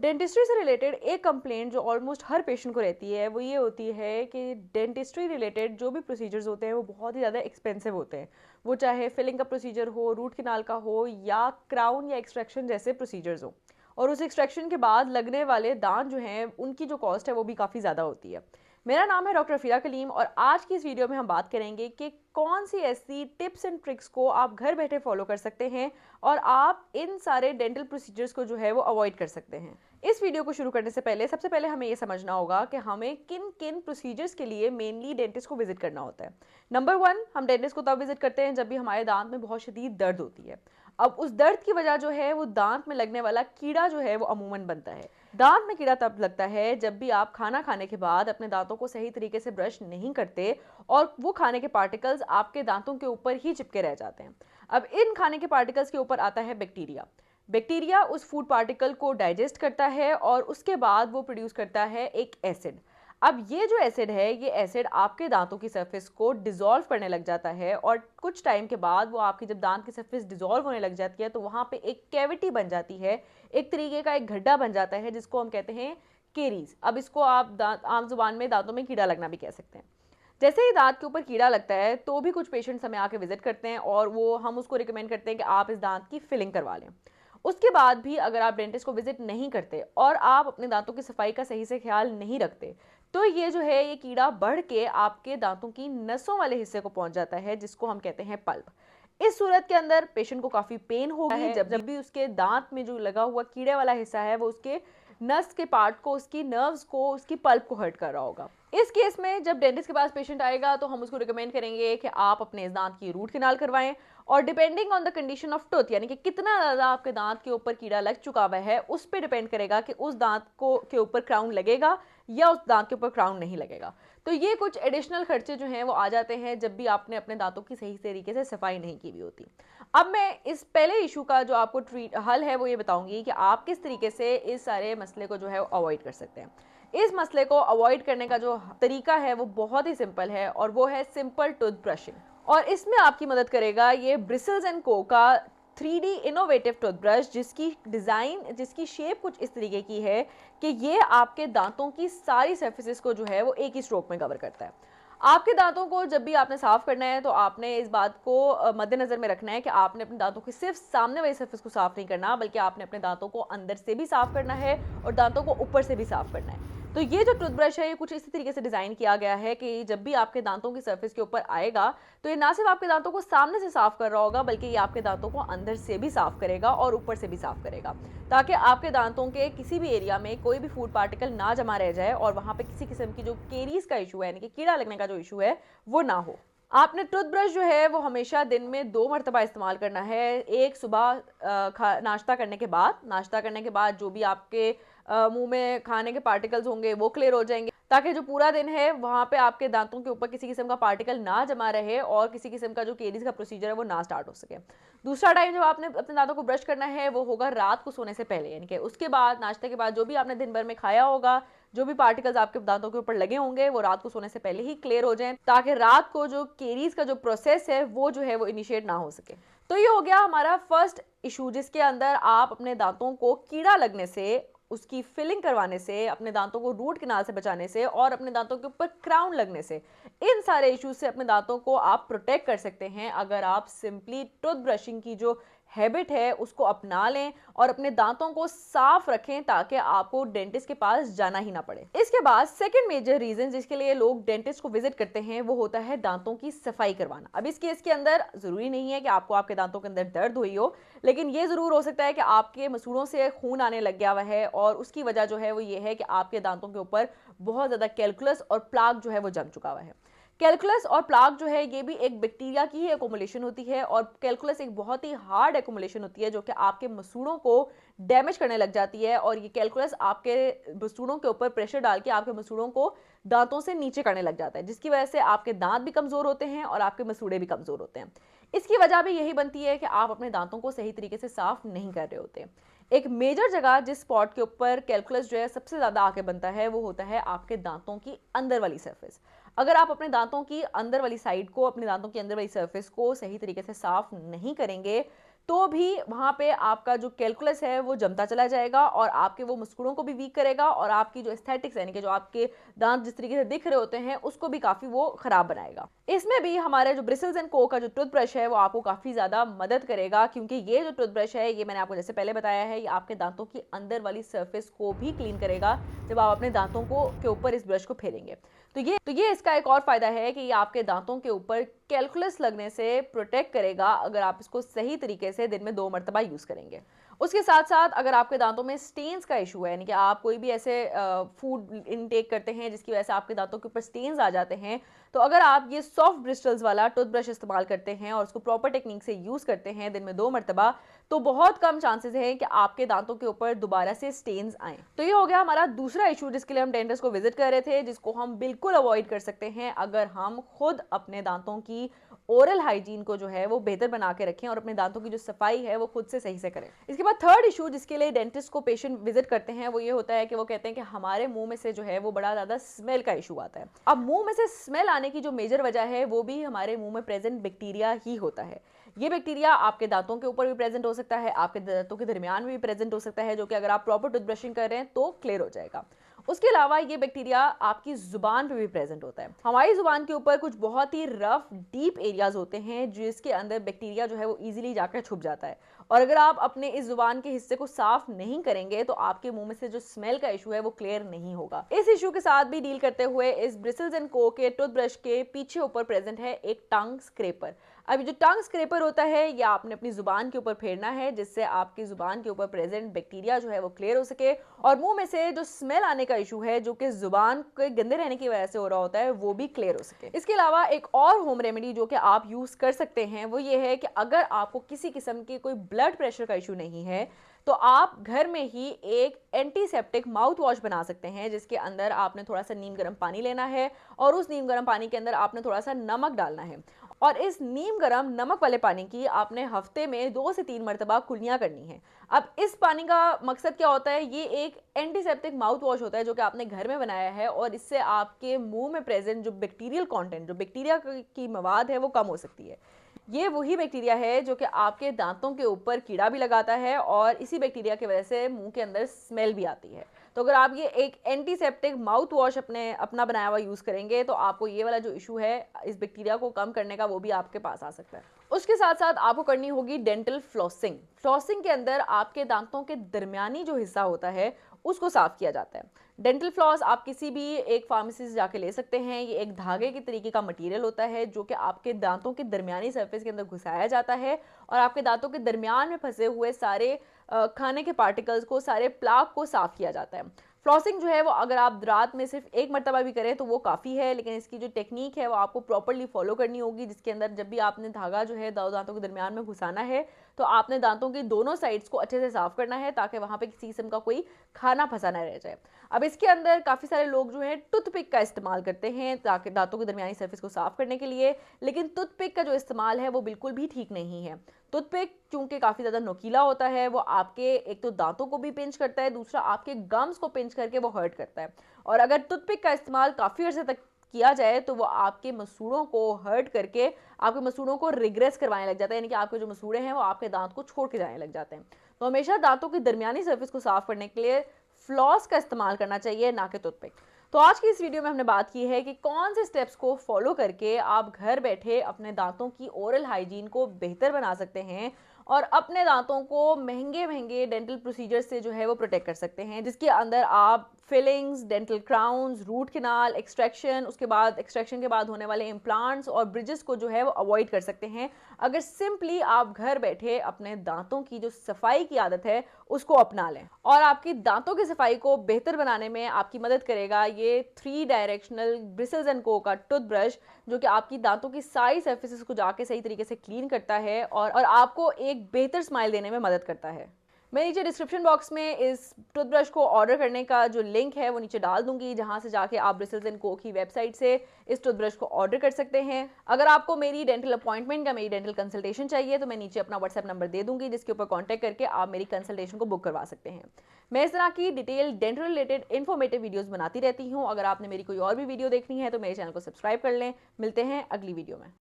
Dentistry से related एक complaint जो ऑलमोस्ट हर पेशेंट को रहती है वो ये होती है कि डेंटिस्ट्री रिलेटेड जो भी प्रोसीजर्स होते हैं वो बहुत ही ज़्यादा एक्सपेंसिव होते हैं। वो चाहे फिलिंग का प्रोसीजर हो, रूट कैनाल का हो या क्राउन या एक्सट्रैक्शन जैसे प्रोसीजर्स हो। और उस एक्सट्रैक्शन के बाद लगने वाले दांत जो हैं उनकी जो कॉस्ट है वो भी काफ़ी ज़्यादा होती है। मेरा नाम है डॉक्टर रफीरा कलीम और आज की इस वीडियो में हम बात करेंगे कि कौन सी ऐसी टिप्स एंड ट्रिक्स को आप घर बैठे फॉलो कर सकते हैं और आप इन सारे डेंटल प्रोसीजर्स को जो है वो अवॉइड कर सकते हैं। इस वीडियो को शुरू करने से पहले सबसे पहले हमें ये समझना होगा कि हमें किन किन प्रोसीजर्स के लिए मेनली डेंटिस्ट को विजिट करना होता है। नंबर 1, हम डेंटिस्ट को तब विजिट करते हैं जब भी हमारे दांत में बहुत शदीद दर्द होती है। अब उस दर्द की वजह जो है वो दांत में लगने वाला कीड़ा जो है वो अमूमन बनता है। दांत में कीड़ा तब लगता है जब भी आप खाना खाने के बाद अपने दांतों को सही तरीके से ब्रश नहीं करते और वो खाने के पार्टिकल्स आपके दांतों के ऊपर ही चिपके रह जाते हैं। अब इन खाने के पार्टिकल्स के ऊपर आता है बैक्टीरिया। बैक्टीरिया उस फूड पार्टिकल को डाइजेस्ट करता है और उसके बाद वो प्रोड्यूस करता है एक एसिड। अब ये जो एसिड है ये एसिड आपके दांतों की सरफेस को डिसॉल्व करने लग जाता है और कुछ टाइम के बाद वो आपकी जब दांत की सरफेस डिसॉल्व होने लग जाती है तो वहाँ पे एक कैविटी बन जाती है, एक तरीके का एक गड्ढा बन जाता है जिसको हम कहते हैं केरीज। अब इसको आप दांत आम जुबान में दांतों में कीड़ा लगना भी कह सकते हैं। जैसे ही दांत के ऊपर कीड़ा लगता है तो भी कुछ पेशेंट्स हमें आके विजिट करते हैं और वो हम उसको रिकमेंड करते हैं कि आप इस दांत की फिलिंग करवा लें। उसके बाद भी अगर आप डेंटिस्ट को विजिट नहीं करते और आप अपने दांतों की सफाई का सही से ख्याल नहीं रखते तो ये जो है ये कीड़ा बढ़ के आपके दांतों की नसों वाले हिस्से को पहुंच जाता है जिसको हम कहते हैं पल्प। इस सूरत के अंदर पेशेंट को काफी पेन होगी जब भी उसके दांत में जो लगा हुआ कीड़े वाला हिस्सा है वो उसके नस के पार्ट को, उसकी नर्व्स को, उसकी पल्प को हर्ट कर रहा होगा। इस केस में जब डेंटिस्ट के पास पेशेंट आएगा तो हम उसको रिकमेंड करेंगे कि आप अपने इस दांत की रूट कैनाल करवाएं और depending on the condition of tooth यानी कि कितना ज़्यादा आपके दांत के ऊपर कीड़ा लग चुका हुआ है उस पर डिपेंड करेगा कि उस दांत को के ऊपर क्राउन लगेगा या उस दांत के ऊपर क्राउन नहीं लगेगा। तो ये कुछ एडिशनल खर्चे जो हैं वो आ जाते हैं जब भी आपने अपने दांतों की सही तरीके से सफाई नहीं की हुई होती। अब मैं इस पहले इशू का जो आपको हल है वो ये बताऊंगी कि आप किस तरीके से इस सारे मसले को जो है अवॉइड कर सकते हैं। इस मसले को अवॉइड करने का जो तरीका है वो बहुत ही सिंपल है और वो है सिंपल टूथ ब्रशिंग। और इसमें आपकी मदद करेगा ये ब्रिसल्स एंड को का 3D इनोवेटिव टूथब्रश जिसकी डिज़ाइन, जिसकी शेप कुछ इस तरीके की है कि ये आपके दांतों की सारी सर्फेसिस को जो है वो एक ही स्ट्रोक में कवर करता है। आपके दांतों को जब भी आपने साफ़ करना है तो आपने इस बात को मद्देनज़र में रखना है कि आपने अपने दांतों की सिर्फ सामने वाली सरफेस को साफ़ नहीं करना बल्कि आपने अपने दांतों को अंदर से भी साफ़ करना है और दांतों को ऊपर से भी साफ़ करना है। तो ये जो टूथब्रश है ये कुछ इसी तरीके से डिज़ाइन किया गया है कि जब भी आपके दांतों की सरफेस के ऊपर आएगा तो ये ना सिर्फ आपके दांतों को सामने से साफ़ कर रहा होगा बल्कि ये आपके दांतों को अंदर से भी साफ़ करेगा और ऊपर से भी साफ़ करेगा ताकि आपके दांतों के किसी भी एरिया में कोई भी फूड पार्टिकल ना जमा रह जाए और वहाँ पे किसी किस्म की जो केरीज का इशू है यानी कि कीड़ा लगने का जो इशू है वो ना हो। आपने टूथब्रश जो है वो हमेशा दिन में 2 मरतबा इस्तेमाल करना है। एक सुबह नाश्ता करने के बाद, नाश्ता करने के बाद जो भी आपके मुंह में खाने के पार्टिकल्स होंगे वो क्लियर हो जाएंगे ताकि जो पूरा दिन है वहाँ पे आपके दांतों के ऊपर किसी किस्म का पार्टिकल ना जमा रहे और किसी किस्म का जो केरीज का प्रोसीजर है वो ना स्टार्ट हो सके। दूसरा टाइम जब आपने अपने दांतों को ब्रश करना है वो होगा रात को सोने से पहले यानी कि उसके बाद, नाश्ते के बाद जो भी आपने दिन भर में खाया होगा, जो भी पार्टिकल्स आपके दांतों के ऊपर लगे होंगे वो रात को सोने से पहले ही क्लियर हो जाएं ताकि रात को जो केरीज का जो प्रोसेस है वो जो है वो इनिशिएट ना हो सके। तो ये हो गया हमारा फर्स्ट इशू जिसके अंदर आप अपने दांतों को कीड़ा लगने से, उसकी फिलिंग करवाने से, अपने दांतों को रूट कैनाल से बचाने से और अपने दांतों के ऊपर क्राउन लगने से, इन सारे इश्यूज से अपने दांतों को आप प्रोटेक्ट कर सकते हैं अगर आप सिंपली टूथ ब्रशिंग की जो हैबिट है उसको अपना लें और अपने दांतों को साफ रखें ताकि आपको डेंटिस्ट के पास जाना ही ना पड़े। इसके बाद सेकंड मेजर रीजन जिसके लिए लोग डेंटिस्ट को विजिट करते हैं वो होता है दांतों की सफाई करवाना। अब इस केस के अंदर जरूरी नहीं है कि आपको आपके दांतों के अंदर दर्द हुई हो, लेकिन ये जरूर हो सकता है कि आपके मसूड़ों से खून आने लग गया हुआ है और उसकी वजह जो है वो ये है कि आपके दांतों के ऊपर बहुत ज्यादा कैलकुलस और प्लाक जो है वो जम चुका हुआ है। कैलकुलस और प्लाक जो है ये भी एक बैक्टीरिया की ही एकोमुलेशन होती है और कैलकुलस एक बहुत ही हार्ड एकोमुलेशन होती है जो कि आपके मसूड़ों को डैमेज करने लग जाती है और ये कैलकुलस आपके मसूड़ों के ऊपर प्रेशर डाल के आपके मसूड़ों को दांतों से नीचे करने लग जाता है जिसकी वजह से आपके दांत भी कमजोर होते हैं और आपके मसूड़े भी कमजोर होते हैं। इसकी वजह भी यही बनती है कि आप अपने दांतों को सही तरीके से साफ नहीं कर रहे होते। एक मेजर जगह जिस स्पॉट के ऊपर कैलकुलस जो है सबसे ज्यादा आके बनता है वो होता है आपके दांतों की अंदर वाली सरफेस। अगर आप अपने दांतों की अंदर वाली साइड को, अपने दांतों की अंदर वाली सरफेस को सही तरीके से साफ नहीं करेंगे तो भी वहाँ पे आपका जो कैलकुलस है वो जमता चला जाएगा और आपके वो मुस्कुड़ों को भी वीक करेगा और आपकी जो एस्थेटिक्स यानी कि जो आपके दांत जिस तरीके से दिख रहे होते हैं उसको भी काफ़ी वो खराब बनाएगा। इसमें भी हमारे जो ब्रिसल्स एंड को का जो टूथब्रश है वो आपको काफ़ी ज़्यादा मदद करेगा, क्योंकि ये जो टूथब्रश है ये मैंने आपको जैसे पहले बताया है, ये आपके दांतों की अंदर वाली सरफेस को भी क्लीन करेगा जब आप अपने दांतों को के ऊपर इस ब्रश को फेरेंगे। तो ये इसका एक और फायदा है कि ये आपके दांतों के ऊपर कैलकुलस लगने से प्रोटेक्ट करेगा अगर आप इसको सही तरीके से दिन में 2 मरतबा यूज़ करेंगे। उसके साथ साथ अगर आपके दांतों में स्टेन्स का इशू है, यानी कि आप कोई भी ऐसे फूड इनटेक करते हैं जिसकी वजह से आपके दांतों के ऊपर स्टेन्स आ जाते हैं, तो अगर आप ये सॉफ्ट ब्रिस्टल्स वाला टूथब्रश इस्तेमाल करते हैं और उसको प्रॉपर टेक्निक से यूज़ करते हैं दिन में 2 मरतबा, तो बहुत कम चांसेस हैं कि आपके दांतों के ऊपर दोबारा से स्टेन्स आएँ। तो ये हो गया हमारा दूसरा इशू जिसके लिए हम डेंटिस्ट को विजिट कर रहे थे, जिसको हम बिल्कुल अवॉइड कर सकते हैं अगर हम खुद अपने दांतों की ओरल हाइजीन को जो है वो बेहतर बना के रखें और अपने दांतों की जो सफाई है वो खुद से सही से करें। इसके बाद थर्ड इशू जिसके लिए डेंटिस्ट को पेशेंट विजिट करते हैं वो ये होता है कि वो कहते हैं कि हमारे मुंह में से जो है वो बड़ा ज़्यादा स्मेल का इशू आता है। अब मुंह में से स्मेल आने की जो मेजर वजह है वो भी हमारे मुंह में प्रेजेंट बैक्टीरिया ही होता है। ये बैक्टीरिया आपके दांतों के ऊपर भी प्रेजेंट हो सकता है, आपके दांतों के दरमियान में भी प्रेजेंट हो सकता है, जो कि अगर आप प्रॉपर टूथब्रशिंग कर रहे हैं तो क्लियर हो जाएगा। उसके अलावा ये बैक्टीरिया आपकी जुबान पे भी प्रेजेंट होता है। हमारी जुबान के ऊपर कुछ बहुत ही रफ डीप एरियाज होते हैं जिसके अंदर बैक्टीरिया जो है वो इजीली जाकर छुप जाता है, और अगर आप अपने इस जुबान के हिस्से को साफ नहीं करेंगे तो आपके मुंह में से जो स्मेल का इशू है वो क्लियर नहीं होगा। इस इशू के साथ भी डील करते हुए इस ब्रिसल्स एंड को के टूथब्रश के पीछे ऊपर प्रेजेंट है एक टंग स्क्रैपर। अब जो टंग स्क्रैपर होता है ये आपने अपनी जुबान के ऊपर फेरना है जिससे आपकी जुबान के ऊपर प्रेजेंट बैक्टीरिया जो है वो क्लियर हो सके और मुंह में से जो स्मेल आने का इशू है जो कि जुबान के गंदे रहने की वजह से हो रहा होता है वो भी क्लियर हो सके। इसके अलावा एक और होम रेमेडी जो कि आप यूज कर सकते हैं वो ये है कि अगर आपको किसी किस्म की कोई ब्लड प्रेशर का इशू नहीं है तो आप घर में ही एक एंटीसेप्टिक माउथ वॉश बना सकते हैं, जिसके अंदर आपने थोड़ा सा नीम गर्म पानी लेना है और उस नीम गर्म पानी के अंदर आपने थोड़ा सा नमक डालना है और इस नीम गर्म नमक वाले पानी की आपने हफ्ते में 2 से 3 मरतबा कुल्लियाँ करनी है। अब इस पानी का मकसद क्या होता है, ये एक एंटीसेप्टिक माउथ वॉश होता है जो कि आपने घर में बनाया है और इससे आपके मुंह में प्रेजेंट जो बैक्टीरियल कंटेंट, जो बैक्टीरिया की मवाद है वो कम हो सकती है। ये वही बैक्टीरिया है जो कि आपके दांतों के ऊपर कीड़ा भी लगाता है और इसी बैक्टीरिया की वजह से मुंह के अंदर स्मेल भी आती है। तो अगर आप ये एक एंटीसेप्टिक माउथ वॉश अपना बनाया हुआ यूज़ करेंगे तो आपको ये वाला जो इशू है इस बैक्टीरिया को कम करने का वो भी आपके पास आ सकता है। उसके साथ साथ आपको करनी होगी डेंटल फ्लॉसिंग। फ्लॉसिंग के अंदर आपके दांतों के दरमियानी जो हिस्सा होता है उसको साफ किया जाता है। डेंटल फ्लॉस आप किसी भी एक फार्मेसी से जाके ले सकते हैं। ये एक धागे की तरीके का मटेरियल होता है जो कि आपके दांतों के दरमियानी सरफेस के अंदर घुसाया जाता है और आपके दांतों के दरमियान में फंसे हुए सारे खाने के पार्टिकल्स को, सारे प्लाक को साफ किया जाता है। फ्लॉसिंग जो है वो अगर आप रात में सिर्फ एक मरतबा भी करें तो वो काफ़ी है, लेकिन इसकी जो टेक्निक है वो आपको प्रॉपरली फॉलो करनी होगी, जिसके अंदर जब भी आपने धागा जो है दांतों के दरमियान में घुसाना है तो आपने दांतों की दोनों साइड्स को अच्छे से साफ करना है ताकि वहाँ पे किसी किस्म का कोई खाना फंसा ना रह जाए। अब इसके अंदर काफ़ी सारे लोग जो है टूथपिक का इस्तेमाल करते हैं ताकि दांतों के दरमियानी सरफेस को साफ करने के लिए, लेकिन टूथपिक का जो इस्तेमाल है वो बिल्कुल भी ठीक नहीं है। टूथपिक चूंकि काफ़ी ज़्यादा नुकीला होता है वो आपके एक तो दांतों को भी पिंच करता है, दूसरा आपके गम्स को पिंच करके वो हर्ट करता है, और अगर टूथपिक का इस्तेमाल काफ़ी अर्से तक किया जाए तो वो आपके मसूड़ों को हर्ट करके आपके मसूड़ों को रिग्रेस करवाने लग जाता है, यानी कि आपके जो मसूड़े हैं वो आपके दांत को छोड़ के जाने लग जाते हैं। तो हमेशा दांतों की दरमियानी सरफेस को साफ करने के लिए फ्लॉस का इस्तेमाल करना चाहिए, ना कि टूथपिक। तो आज की इस वीडियो में हमने बात की है कि कौन से स्टेप्स को फॉलो करके आप घर बैठे अपने दांतों की ओरल हाइजीन को बेहतर बना सकते हैं और अपने दांतों को महंगे महंगे डेंटल प्रोसीजर से जो है वो प्रोटेक्ट कर सकते हैं, जिसके अंदर आप fillings, dental crowns, root canal, extraction, उसके बाद एक्सट्रैक्शन के बाद होने वाले इम्प्लांट्स और ब्रिजेस को जो है वो अवॉइड कर सकते हैं अगर सिंपली आप घर बैठे अपने दांतों की जो सफाई की आदत है उसको अपना लें। और आपकी दांतों की सफाई को बेहतर बनाने में आपकी मदद करेगा ये 3 डायरेक्शनल ब्रिसल्स एंड को का टूथब्रश, जो कि आपकी दांतों की सारी सर्फेसेस को जाके सही तरीके से क्लीन करता है और आपको एक बेहतर स्माइल देने में मदद करता है। मैं नीचे डिस्क्रिप्शन बॉक्स में इस टूथब्रश को ऑर्डर करने का जो लिंक है वो नीचे डाल दूंगी, जहां से जाके आप ब्रिसल्स एंड को की वेबसाइट से इस टूथब्रश को ऑर्डर कर सकते हैं। अगर आपको मेरी डेंटल अपॉइंटमेंट या मेरी डेंटल कंसल्टेशन चाहिए तो मैं नीचे अपना व्हाट्सएप नंबर दे दूंगी, जिसके ऊपर कॉन्टैक्ट करके आप मेरी कंसल्टेशन को बुक करवा सकते हैं। मैं इस तरह की detail dental related informative videos बनाती रहती हूँ। अगर आपने मेरी कोई और भी वीडियो देखनी है तो मेरे चैनल को सब्सक्राइब कर लें। मिलते हैं अगली वीडियो में।